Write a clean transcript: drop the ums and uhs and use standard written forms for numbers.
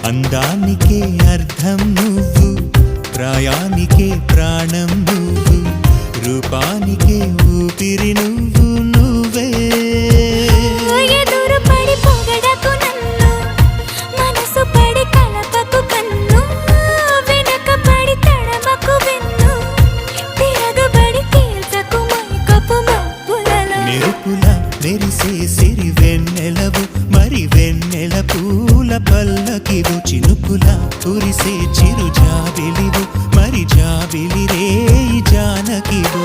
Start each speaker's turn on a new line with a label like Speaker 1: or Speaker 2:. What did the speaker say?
Speaker 1: అందానికే అర్థం నువ్వు, ప్రాయానికే ప్రాణం నువ్వు, రూపానికే ఊపిరి నువ్వు నువ్వే.
Speaker 2: ఎదురు పడి పొగడకు నన్ను, మనసు పడి కలపకు కన్ను, వెనక పడి తడమకు వెన్ను, తిరగబడి తీర్చకు మైకపు మబ్బులలో.
Speaker 1: మెరుపుల మెరిసే సిరి వెన్నెలవు, మరి వెన్నెల పూల పల్లకివు, చినుకుల కురిసే చిరు జాబిలివు, మరి జాబిలి రేయి జానకివు.